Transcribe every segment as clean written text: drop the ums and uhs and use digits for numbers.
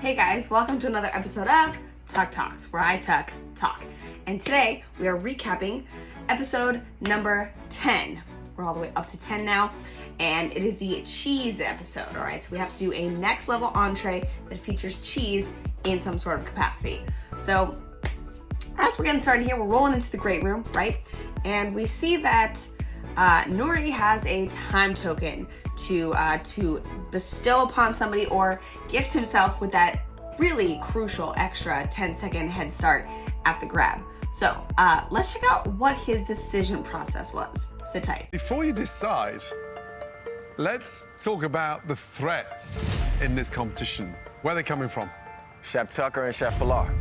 Hey guys, welcome to another episode of Tuck Talks, where I talk. And today we are recapping episode number 10. We're all the way up to 10 now, and it is the cheese episode, all right? So we have to do a next level entree that features cheese in some sort of capacity. So as we're getting started here, we're rolling into the great room, right? And we see that Nuri has a time token to bestow upon somebody or gift himself with that really crucial extra 10-second head start at the grab. So let's check out what his decision process was. Sit tight. Before you decide, let's talk about the threats in this competition. Where are they coming from? Chef Tucker and Chef Pilar.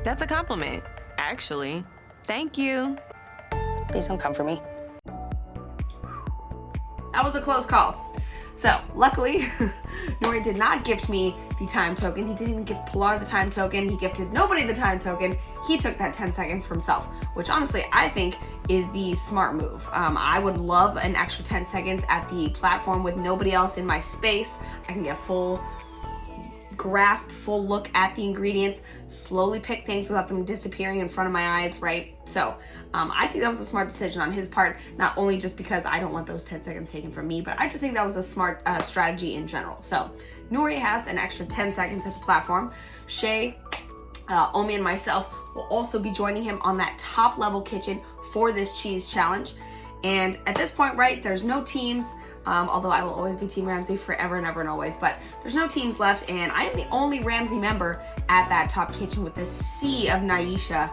That's a compliment, actually. Thank you. Please don't come for me. That was a close call. So, luckily, Nuri did not gift me the time token. He didn't even give Pilar the time token. He gifted nobody the time token. He took that 10 seconds for himself, which honestly, I think is the smart move. I would love an extra 10 seconds at the platform with nobody else in my space. I can get full grasp, full look at the ingredients, slowly pick things without them disappearing in front of my eyes, right? So I think that was a smart decision on his part, not only just because I don't want those 10 seconds taken from me, but I just think that was a smart strategy in general. So Nuri has an extra 10 seconds at the platform. Shay, Omi, and myself will also be joining him on that top level kitchen for this cheese challenge. And at this point, right, there's no teams. Although I will always be Team Ramsay forever and ever and always, but there's no teams left, and I am the only Ramsay member at that top kitchen with this sea of Naisha,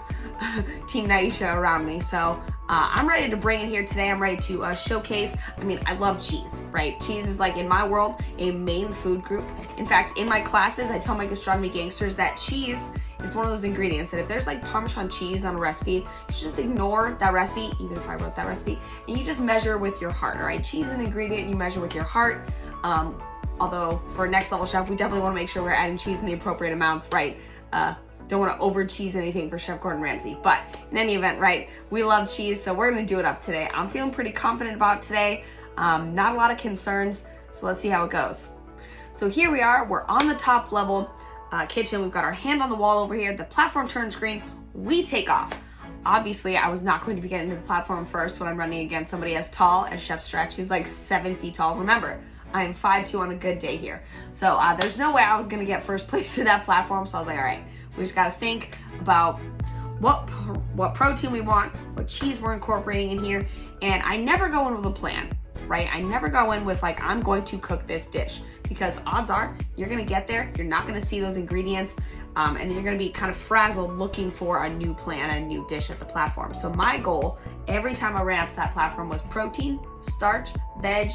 Team Naisha around me. So I'm ready to bring it here today. I'm ready to showcase. I mean, I love cheese, right? Cheese is, like, in my world, a main food group. In fact, in my classes, I tell my Gastronomy Gangsters that cheese is one of those ingredients that if there's like Parmesan cheese on a recipe, you just ignore that recipe, even if I wrote that recipe, and you just measure with your heart, all right? Cheese is an ingredient you measure with your heart. Although for next level chef, we definitely want to make sure we're adding cheese in the appropriate amounts, right? Don't want to over cheese anything for Chef Gordon Ramsay, but in any event, right, we love cheese, so we're going to do it up today. I'm feeling pretty confident about today. Not a lot of concerns, so let's see how it goes. So here we are, we're on the top level kitchen. We've got our hand on the wall over here. The platform turns green. We take off. Obviously, I was not going to be getting to the platform first when I'm running against somebody as tall as Chef Stretch, who's like 7 feet tall. Remember, I am 5'2" on a good day here. So there's no way I was going to get first place to that platform. So I was like, all right, we just got to think about what protein we want, what cheese we're incorporating in here. And I never go in with a plan, right? I never go in with like, I'm going to cook this dish, because odds are you're gonna get there, you're not gonna see those ingredients, and then you're gonna be kind of frazzled looking for a new plan, a new dish at the platform. So my goal every time I ran up to that platform was protein, starch, veg,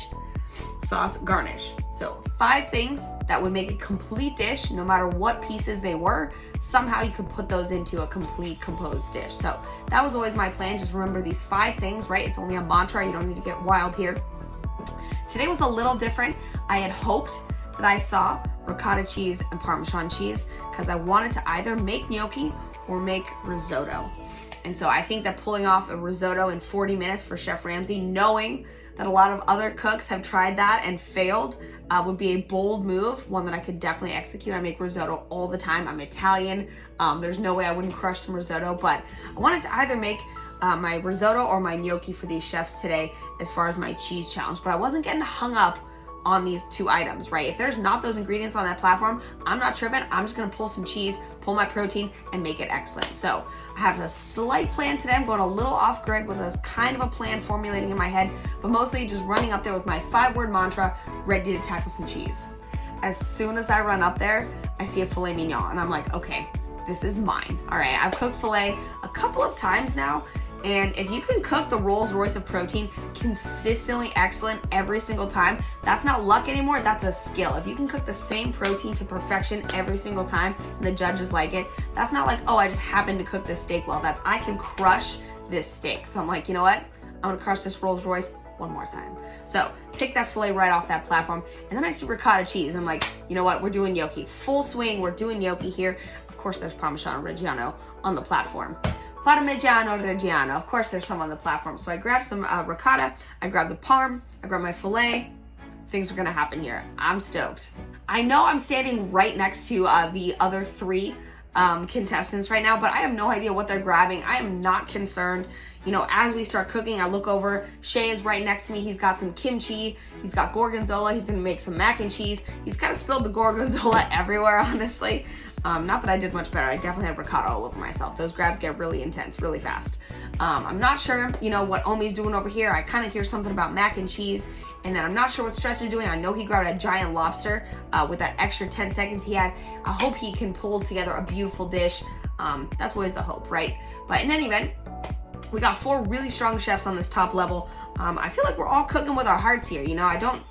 sauce, garnish. So 5 things that would make a complete dish, no matter what pieces they were. Somehow you could put those into a complete composed dish. So that was always my plan. Just remember these 5 things, right? It's only a mantra, you don't need to get wild here. Today was a little different. I had hoped that I saw ricotta cheese and Parmesan cheese because I wanted to either make gnocchi or make risotto. And so I think that pulling off a risotto in 40 minutes for Chef Ramsay, knowing that a lot of other cooks have tried that and failed, would be a bold move, one that I could definitely execute. I make risotto all the time. I'm Italian. There's no way I wouldn't crush some risotto, but I wanted to either make my risotto or my gnocchi for these chefs today as far as my cheese challenge, but I wasn't getting hung up on these 2 items, right? If there's not those ingredients on that platform, I'm not tripping. I'm just gonna pull some cheese, pull my protein, and make it excellent. So I have a slight plan today. I'm going a little off grid with a kind of a plan formulating in my head, but mostly just running up there with my 5-word mantra, ready to tackle some cheese. As soon as I run up there, I see a filet mignon, and I'm like, okay, this is mine. All right, I've cooked filet a couple of times now, and if you can cook the Rolls Royce of protein consistently excellent every single time, that's not luck anymore, that's a skill. If you can cook the same protein to perfection every single time and the judges like it, that's not like, oh, I just happened to cook this steak well. That's, I can crush this steak. So I'm like, you know what? I'm gonna crush this Rolls Royce one more time. So pick that filet right off that platform. And then I see ricotta cheese. I'm like, you know what? We're doing gnocchi. Full swing, we're doing gnocchi here. Of course, there's Parmesan Reggiano on the platform. Parmigiano Reggiano. Of course, there's some on the platform. So I grabbed some ricotta, I grabbed the parm, I grabbed my filet, things are gonna happen here. I'm stoked. I know I'm standing right next to the other 3 contestants right now, but I have no idea what they're grabbing. I am not concerned. You know, as we start cooking, I look over, Shay is right next to me. He's got some kimchi, he's got gorgonzola, he's gonna make some mac and cheese. He's kind of spilled the gorgonzola everywhere, honestly. Not that I did much better. I definitely had ricotta all over myself. Those grabs get really intense, really fast. I'm not sure, you know, what Omi's doing over here. I kind of hear something about mac and cheese, and then I'm not sure what Stretch is doing. I know he grabbed a giant lobster with that extra 10 seconds he had. I hope he can pull together a beautiful dish. That's always the hope, right? But in any event, we got 4 really strong chefs on this top level. I feel like we're all cooking with our hearts here. You know, I don't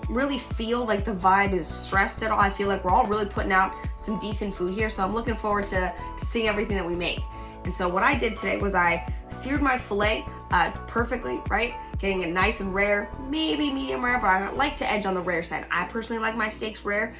really feel like the vibe is stressed at all. I feel like we're all really putting out some decent food here. So I'm looking forward to seeing everything that we make. And so what I did today was I seared my filet perfectly, right? Getting it nice and rare, maybe medium rare, but I like to edge on the rare side. I personally like my steaks rare,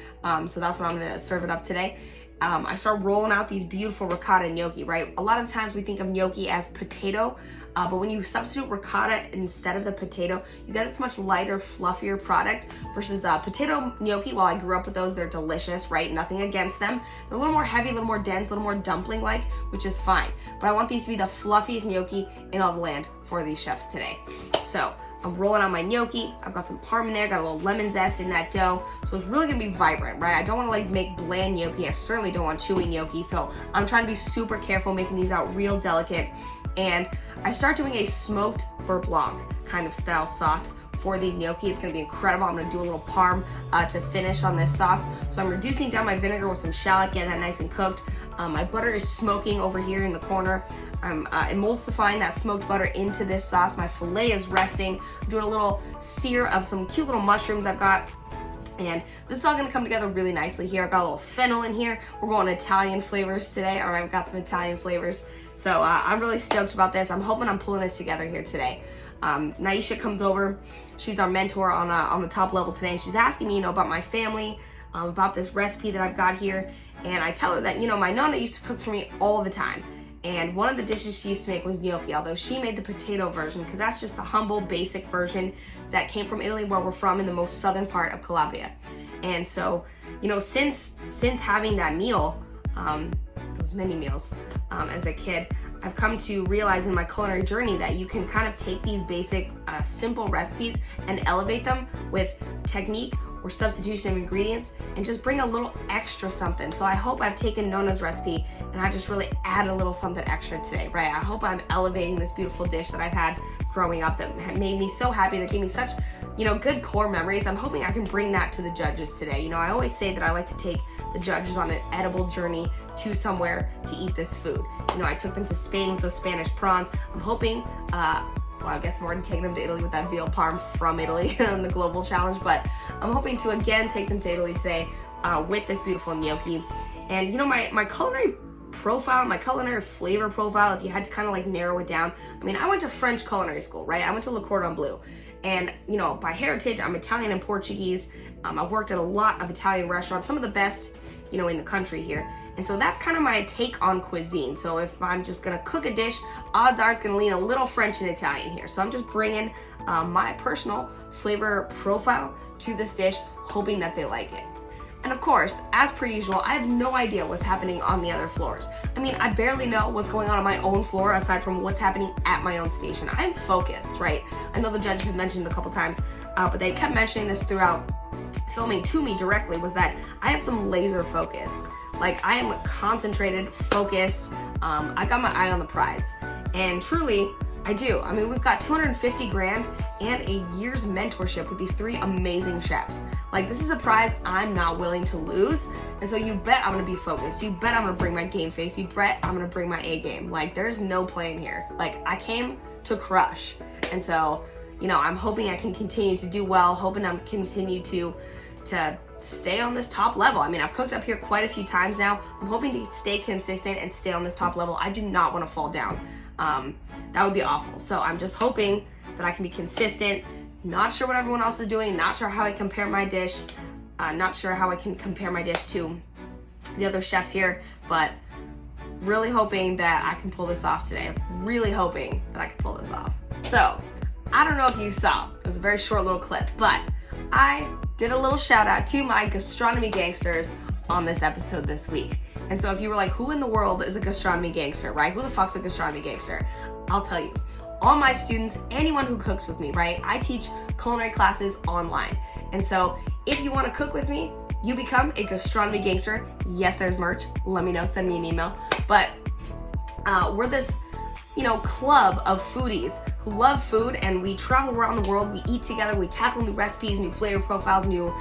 so that's what I'm gonna serve it up today. I start rolling out these beautiful ricotta gnocchi, right? A lot of the times we think of gnocchi as potato, but when you substitute ricotta instead of the potato, you get this much lighter, fluffier product versus potato gnocchi. While I grew up with those, they're delicious, right? Nothing against them. They're a little more heavy, a little more dense, a little more dumpling-like, which is fine. But I want these to be the fluffiest gnocchi in all the land for these chefs today. So I'm rolling on my gnocchi. I've got some parm in there, got a little lemon zest in that dough. So it's really gonna be vibrant, right? I don't wanna like make bland gnocchi. I certainly don't want chewy gnocchi. So I'm trying to be super careful making these out real delicate. And I start doing a smoked beurre blanc kind of style sauce for these gnocchi. It's gonna be incredible. I'm gonna do a little parm to finish on this sauce. So I'm reducing down my vinegar with some shallot, get that nice and cooked. My butter is smoking over here in the corner. I'm emulsifying that smoked butter into this sauce. My filet is resting. I'm doing a little sear of some cute little mushrooms I've got. And this is all gonna come together really nicely here. I've got a little fennel in here. We're going Italian flavors today. All right, we've got some Italian flavors. So I'm really stoked about this. I'm hoping I'm pulling it together here today. Naisha comes over. She's our mentor on the top level today. And she's asking me, you know, about my family, about this recipe that I've got here. And I tell her that, you know, my nonna used to cook for me all the time. And one of the dishes she used to make was gnocchi, although she made the potato version because that's just the humble, basic version that came from Italy, where we're from, in the most southern part of Calabria. And so, you know, since having that meal, those many meals as a kid, I've come to realize in my culinary journey that you can kind of take these basic, simple recipes and elevate them with technique or substitution of ingredients and just bring a little extra something. So I hope I've taken Nona's recipe and I just really add a little something extra today, right? I hope I'm elevating this beautiful dish that I've had growing up that made me so happy, that gave me such, you know, good core memories. I'm hoping I can bring that to the judges today. You know, I always say that I like to take the judges on an edible journey to somewhere to eat this food. You know, I took them to Spain with those Spanish prawns. I'm hoping, well, I guess I'm already taking them to Italy with that veal parm from Italy on the global challenge, but I'm hoping to again take them to Italy today with this beautiful gnocchi. And you know, my culinary profile, my culinary flavor profile, if you had to kind of like narrow it down, I mean, I went to French culinary school, right? I went to Le Cordon Bleu. And, you know, by heritage, I'm Italian and Portuguese. I've worked at a lot of Italian restaurants, some of the best, you know, in the country here. And so that's kind of my take on cuisine. So if I'm just gonna cook a dish, odds are it's gonna lean a little French and Italian here. So I'm just bringing my personal flavor profile to this dish, hoping that they like it. And of course, as per usual, I have no idea what's happening on the other floors. I mean, I barely know what's going on my own floor aside from what's happening at my own station. I'm focused, right? I know the judges have mentioned it a couple times, but they kept mentioning this throughout filming to me directly, was that I have some laser focus. Like, I am concentrated, focused. I got my eye on the prize. And truly, I do. I mean, we've got 250 grand and a year's mentorship with these 3 amazing chefs. Like, this is a prize I'm not willing to lose. And so you bet I'm gonna be focused. You bet I'm gonna bring my game face. You bet I'm gonna bring my A game. Like, there's no playing here. Like, I came to crush. And so, you know, I'm hoping I can continue to do well, hoping I'm continue to stay on this top level. I mean, I've cooked up here quite a few times now. I'm hoping to stay consistent and stay on this top level. I do not want to fall down. That would be awful. So I'm just hoping that I can be consistent. Not sure what everyone else is doing. Not sure how I compare my dish. Not sure how I can compare my dish to the other chefs here, but really hoping that I can pull this off today. Really hoping that I can pull this off. So I don't know if you saw, it was a very short little clip, but I did a little shout out to my gastronomy gangsters on this episode this week. And so if you were like, who in the world is a gastronomy gangster, right? Who the fuck's a gastronomy gangster? I'll tell you. All my students, anyone who cooks with me, right? I teach culinary classes online. And so if you want to cook with me, you become a gastronomy gangster. Yes, there's merch. Let me know, send me an email. But we're this, club of foodies who love food, and we travel around the world. We eat together. We tackle new recipes, new flavor profiles, new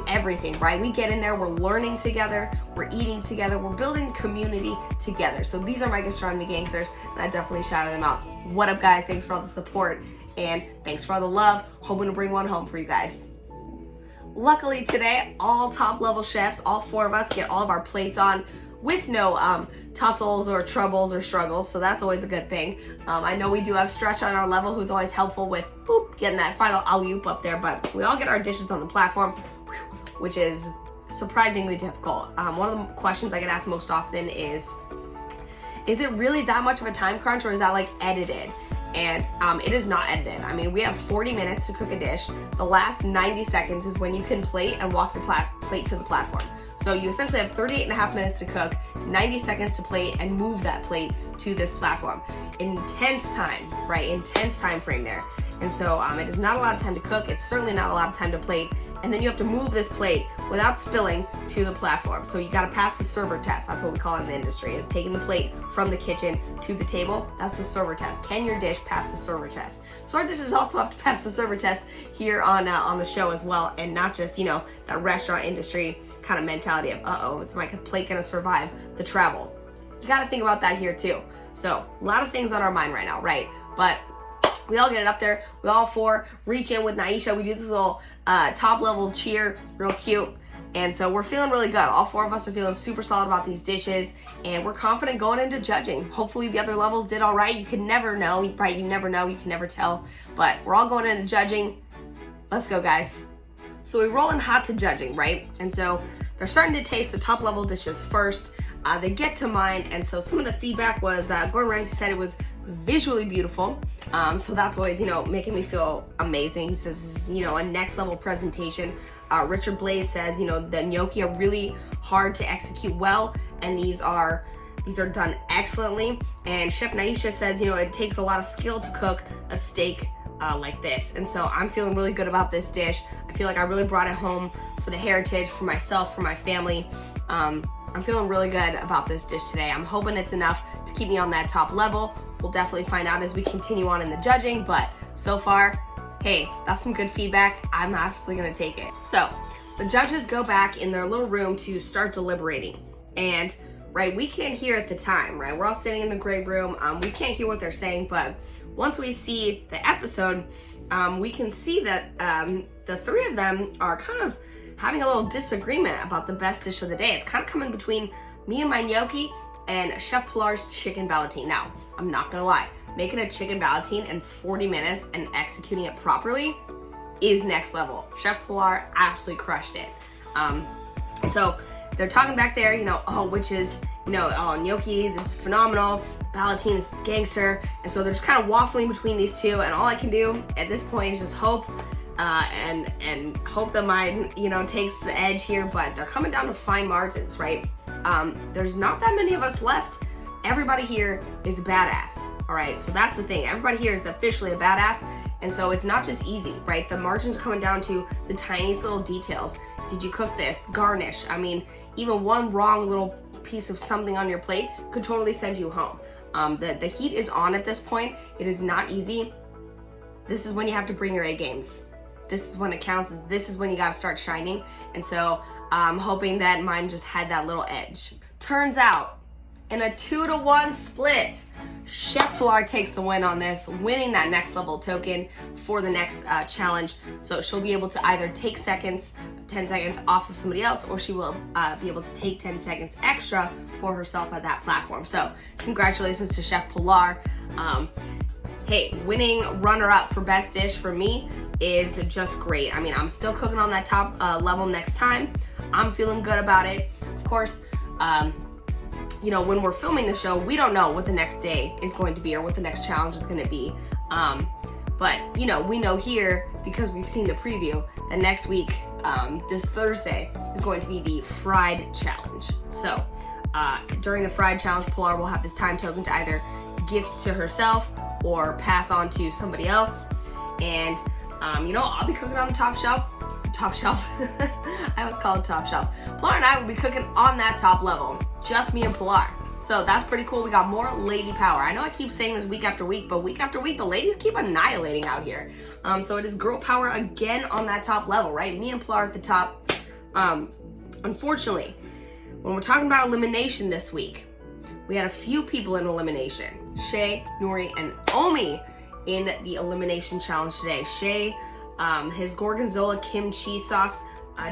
everything, right? We get in there. We're learning together. We're eating together. We're building community together. So these are my gastronomy gangsters, and I definitely shouted them out. What up, guys? Thanks for all the support, and thanks for all the love. Hoping to bring one home for you guys. Luckily today, all top level chefs, all 4 of us, get all of our plates on with no tussles or troubles or struggles, so that's always a good thing. I know we do have Stretch on our level, who's always helpful with getting that final alley-oop up there, but we all get our dishes on the platform, which is surprisingly difficult. One of the questions I get asked most often is it really that much of a time crunch, or is that like edited? And it is not edited. I mean, we have 40 minutes to cook a dish. The last 90 seconds is when you can plate and walk your plate to the platform. So you essentially have 38 and a half minutes to cook, 90 seconds to plate, and move that plate to this platform. Intense time, right? Intense time frame there. And so it is not a lot of time to cook. It's certainly not a lot of time to plate. And then you have to move this plate without spilling to the platform. So you gotta pass the server test. That's what we call it in the industry, is taking the plate from the kitchen to the table. That's the server test. Can your dish pass the server test? So our dishes also have to pass the server test here on the show as well, and not just, that restaurant industry kind of mentality of, is my plate gonna survive the travel? You gotta think about that here too. So a lot of things on our mind right now, right? But we all get it up there. We all 4 reach in with Naisha. We do this little top level cheer, real cute. And so we're feeling really good. All 4 of us are feeling super solid about these dishes, and we're confident going into judging. Hopefully the other levels did all right. You can never know, right? You never know, you can never tell, but we're all going into judging. Let's go, guys. So we roll in hot to judging, right? And so they're starting to taste the top level dishes first. They get to mine, and so some of the feedback was, Gordon Ramsay said it was visually beautiful. So that's always, making me feel amazing. He says this is, a next level presentation. Richard Blaze says, the gnocchi are really hard to execute well, and these are done excellently. And Chef Naisha says, it takes a lot of skill to cook a steak like this. And so I'm feeling really good about this dish. I feel like I really brought it home for the heritage, for myself, for my family. I'm feeling really good about this dish today. I'm hoping it's enough to keep me on that top level. We'll definitely find out as we continue on in the judging, but so far, hey, that's some good feedback. I'm actually gonna take it. So the judges go back in their little room to start deliberating. And right, we can't hear at the time, right? We're all sitting in the gray room. We can't hear what they're saying, but once we see the episode, we can see that the 3 of them are kind of having a little disagreement about the best dish of the day. It's kind of coming between me and my gnocchi and Chef Pilar's chicken ballotine. Now, I'm not gonna lie, making a chicken ballotine in 40 minutes and executing it properly is next level. Chef Pilar absolutely crushed it. So they're talking back there, which is, gnocchi, this is phenomenal, ballotine, this is gangster. And so they're just kind of waffling between these 2, and all I can do at this point is just hope and hope that mine, takes the edge here, but they're coming down to fine margins, right? There's not that many of us left. Everybody here is a badass, all right? So that's the thing. Everybody here is officially a badass, and so it's not just easy, right? The margins are coming down to the tiniest little details. Did you cook this? Garnish. I mean, even one wrong little piece of something on your plate could totally send you home. The heat is on at this point. It is not easy. This is when you have to bring your A games. This is when it counts. This is when you gotta start shining. And so I'm hoping that mine just had that little edge. Turns out, in a 2-to-1 split, Chef Pilar takes the win on this, winning that next level token for the next challenge. So she'll be able to either take 10 seconds off of somebody else, or she will be able to take 10 seconds extra for herself at that platform. So congratulations to Chef Pilar. Hey, winning runner-up for best dish for me is just great. I mean, I'm still cooking on that top level next time. I'm feeling good about it. Of course, when we're filming the show, we don't know what the next day is going to be or what the next challenge is going to be. But, you know, we know here, because we've seen the preview, that next week, this Thursday, is going to be the fried challenge. So, during the fried challenge, Pilar will have this time token to either gift to herself or pass on to somebody else. And, you know, I'll be cooking on the top shelf. I always call it top shelf. Pilar and I will be cooking on that top level. Just me and Pilar. So that's pretty cool. We got more lady power. I know I keep saying this week after week, but week after week, the ladies keep annihilating out here. So it is girl power again on that top level, right? Me and Pilar at the top. Unfortunately, when we're talking about elimination this week, we had a few people in elimination. Shay, Nori, and Omi in the elimination challenge today. Shay, his gorgonzola kimchi sauce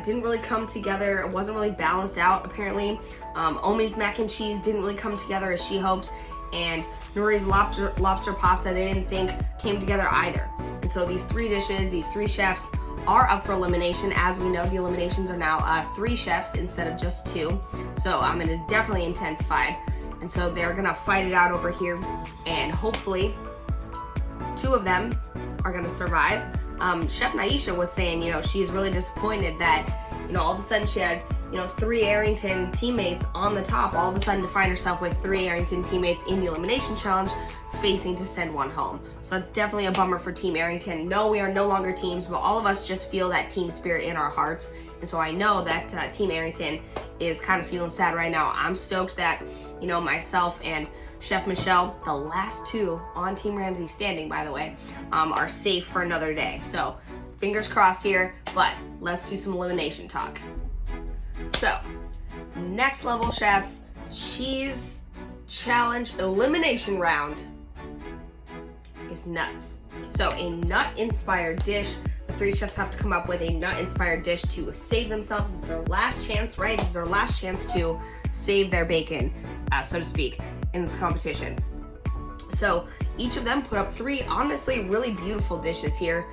didn't really come together. It wasn't really balanced out, apparently. Omi's mac and cheese didn't really come together as she hoped. And Nori's lobster pasta, they didn't think came together either. And so these three dishes, these three chefs are up for elimination. As we know, the eliminations are now 3 chefs instead of just 2. So it is definitely intensified. And so they're gonna fight it out over here. And hopefully 2 of them are gonna survive. Chef Naisha was saying, you know, she's really disappointed that, you know, all of a sudden she had, you know, 3 Arrington teammates on the top, all of a sudden to find herself with 3 Arrington teammates in the elimination challenge facing to send one home. So that's definitely a bummer for Team Arrington. No, we are no longer teams, but all of us just feel that team spirit in our hearts. And so I know that Team Arrington is kind of feeling sad right now. I'm stoked that, you know, myself and Chef Michelle, the last 2 on Team Ramsay standing, by the way, are safe for another day. So fingers crossed here, but let's do some elimination talk. So, next level chef, cheese challenge elimination round is nuts. So a nut-inspired dish. The 3 chefs have to come up with a nut-inspired dish to save themselves. This is their last chance, right? This is their last chance to save their bacon, so to speak, in this competition. So each of them put up 3 honestly really beautiful dishes here.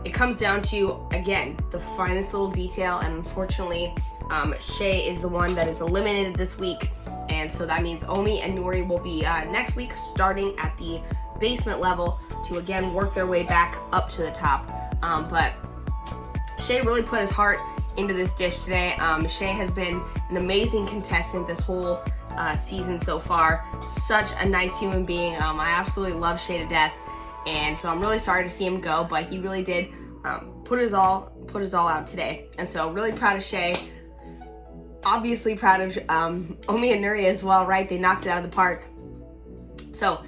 It comes down to, again, the finest little detail, and unfortunately, Shay is the one that is eliminated this week, and so that means Omi and Nori will be next week starting at the basement level to again work their way back up to the top. But Shay really put his heart into this dish today. Shay has been an amazing contestant this whole season so far. Such a nice human being. I absolutely love Shay to death, and so I'm really sorry to see him go, but he really did put his all out today. And so really proud of Shay. Obviously proud of Omi and Nuri as well, right? They knocked it out of the park. So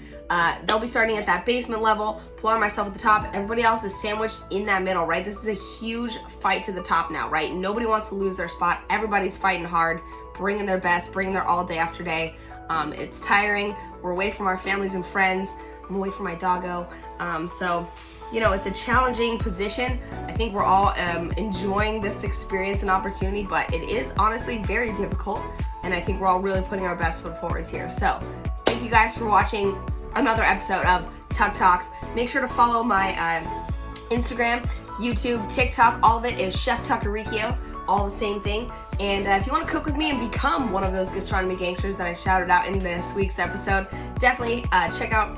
they'll be starting at that basement level. Pilar and myself at the top. Everybody else is sandwiched in that middle, right? This is a huge fight to the top now, right? Nobody wants to lose their spot. Everybody's fighting hard, bringing their best, bringing their all day after day. It's tiring. We're away from our families and friends. I'm away from my doggo. So, you know, it's a challenging position. I think we're all enjoying this experience and opportunity, but it is honestly very difficult. And I think we're all really putting our best foot forwards here. So thank you guys for watching another episode of Tuck Talks. Make sure to follow my Instagram, YouTube, TikTok. All of it is Chef Tuckericchio, all the same thing. And if you want to cook with me and become one of those gastronomy gangsters that I shouted out in this week's episode, definitely check out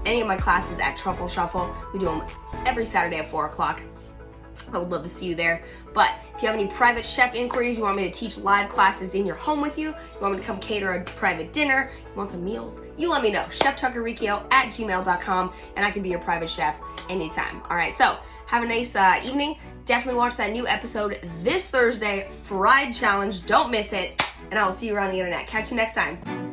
any of my classes at Truffle Shuffle. We do them every Saturday at 4 o'clock. I would love to see you there. But if you have any private chef inquiries, you want me to teach live classes in your home with you, you want me to come cater a private dinner, you want some meals, you let me know. ChefTuckericchio@gmail.com, and I can be your private chef anytime. All right, so have a nice evening. Definitely watch that new episode this Thursday, Fried Challenge. Don't miss it. And I will see you around the internet. Catch you next time.